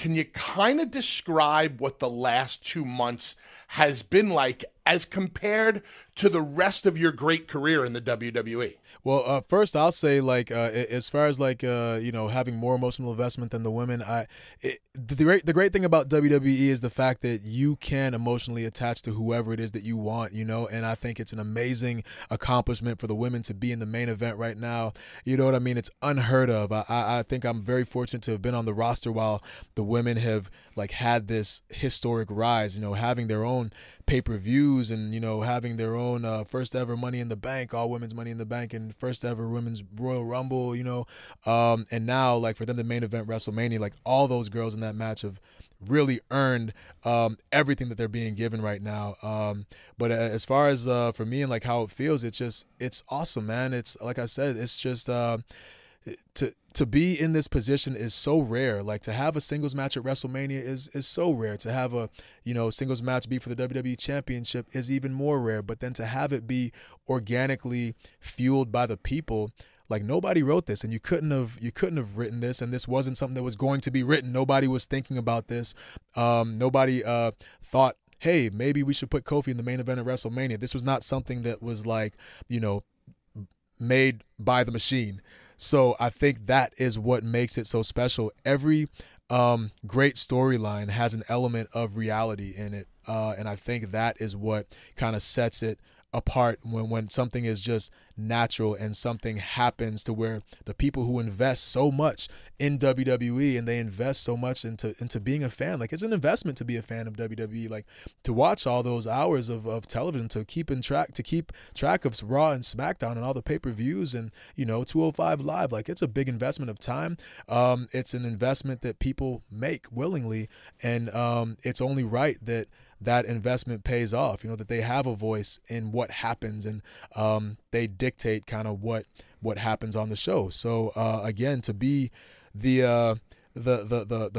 Can you kind of describe what the last 2 months has been like as compared to the rest of your great career in the WWE? Well, first I'll say, like, as far as like having more emotional investment than the women, the great thing about WWE is the fact that you can emotionally attach to whoever it is that you want, and I think it's an amazing accomplishment for the women to be in the main event right now. You know what I mean? It's unheard of. I think I'm very fortunate to have been on the roster while the women have like had this historic rise, having their own pay-per-views and having their own first ever Money in the Bank, all women's Money in the Bank, and first ever women's Royal Rumble, and now like for them to main event WrestleMania, like all those girls in that match have really earned everything that they're being given right now. But as far as for me and like how it feels, it's awesome, man. It's like I said, it's just to be in this position is so rare. Like to have a singles match at WrestleMania is so rare. To have a singles match be for the WWE Championship is even more rare. But then to have it be organically fueled by the people, like nobody wrote this, and you couldn't have written this, and this wasn't something that was going to be written. Nobody was thinking about this. Nobody thought, hey, maybe we should put Kofi in the main event at WrestleMania. This was not something that was like made by the machine. So I think that is what makes it so special. Every great storyline has an element of reality in it, and I think that is what kind of sets it apart when something is just natural and something happens to where the people who invest so much in WWE and they invest so much into being a fan, like it's an investment to be a fan of WWE, like to watch all those hours of television, to keep track of Raw and SmackDown and all the pay-per-views and 205 Live, like it's a big investment of time. It's an investment that people make willingly, and it's only right that investment pays off, that they have a voice in what happens, and they dictate kind of what happens on the show. So again, to be the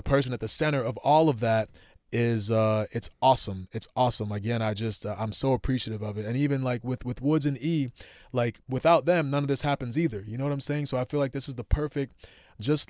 person at the center of all of that is it's awesome. It's awesome. Again, I'm so appreciative of it. And even like with Woods and E, like without them, none of this happens either. You know what I'm saying? So I feel like this is the perfect just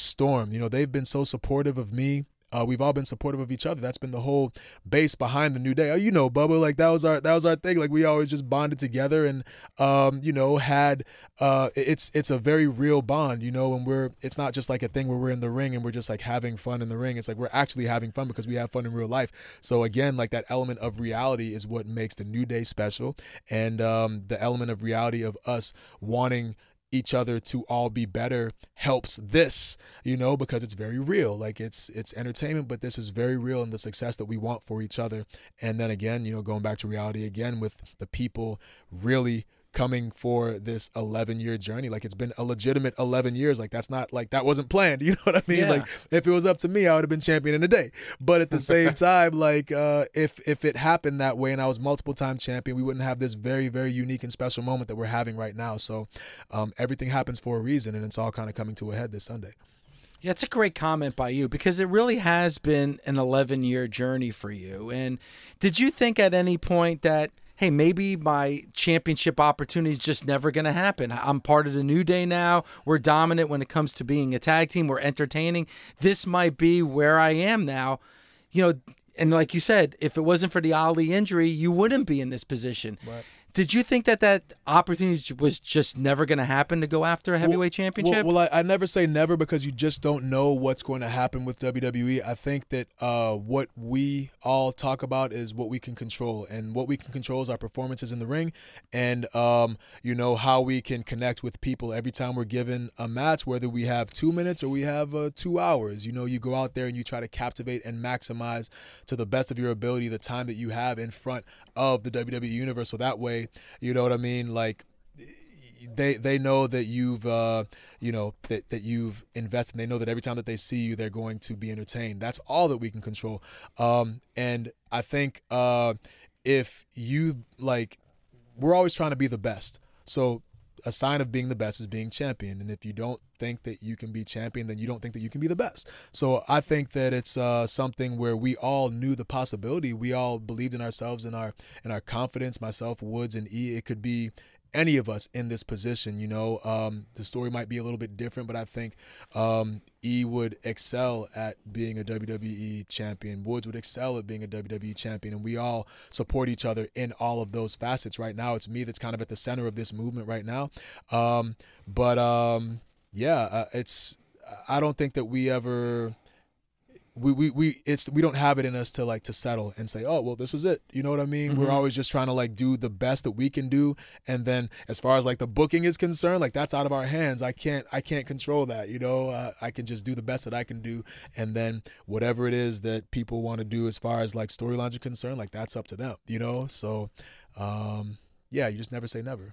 storm. They've been so supportive of me. We've all been supportive of each other. That's been the whole base behind the New Day. Bubba, like that was our thing. Like we always just bonded together and had it's a very real bond, and it's not just like a thing where we're in the ring and we're just like having fun in the ring. It's like we're actually having fun because we have fun in real life. So again, like that element of reality is what makes the New Day special, and the element of reality of us wanting each other to all be better helps this, because it's very real. Like it's entertainment, but this is very real, and the success that we want for each other. And then again, going back to reality again with the people really coming for this 11-year journey. Like it's been a legitimate 11 years. Like that's not like that wasn't planned. You know what I mean? Yeah. Like if it was up to me, I would have been champion in a day. But at the same time, like if it happened that way and I was multiple time champion, we wouldn't have this very, very unique and special moment that we're having right now. So everything happens for a reason, and it's all kind of coming to a head this Sunday. Yeah, it's a great comment by you because it really has been an 11-year journey for you. And did you think at any point that, hey, maybe my championship opportunity is just never going to happen? I'm part of the New Day now. We're dominant when it comes to being a tag team. We're entertaining. This might be where I am now. And like you said, if it wasn't for the Ali injury, you wouldn't be in this position. Right. Did you think that opportunity was just never going to happen to go after a heavyweight championship? Well, I never say never because you just don't know what's going to happen with WWE. I think that what we all talk about is what we can control, and what we can control is our performances in the ring, and how we can connect with people every time we're given a match, whether we have 2 minutes or we have 2 hours. You go out there and you try to captivate and maximize to the best of your ability the time that you have in front of the WWE universe. So that way, you know what I mean? Like they know that you've that you've invested. They know that every time that they see you, they're going to be entertained. That's all that we can control. And I think if you we're always trying to be the best. So a sign of being the best is being champion. And if you don't think that you can be champion, then you don't think that you can be the best. So I think that it's something where we all knew the possibility. We all believed in ourselves and our confidence, myself, Woods, and E. It could be any of us in this position. The story might be a little bit different, but I think E would excel at being a WWE champion. Woods would excel at being a WWE champion, and we all support each other in all of those facets. Right now, it's me that's kind of at the center of this movement right now. It's. I don't think that we ever. We don't have it in us to settle and say, oh, well, this is it. You know what I mean? We're always just trying to do the best that we can do. And then as far as the booking is concerned, that's out of our hands. I can't control that. I can just do the best that I can do. And then whatever it is that people want to do as far as storylines are concerned, that's up to them, So, you just never say never.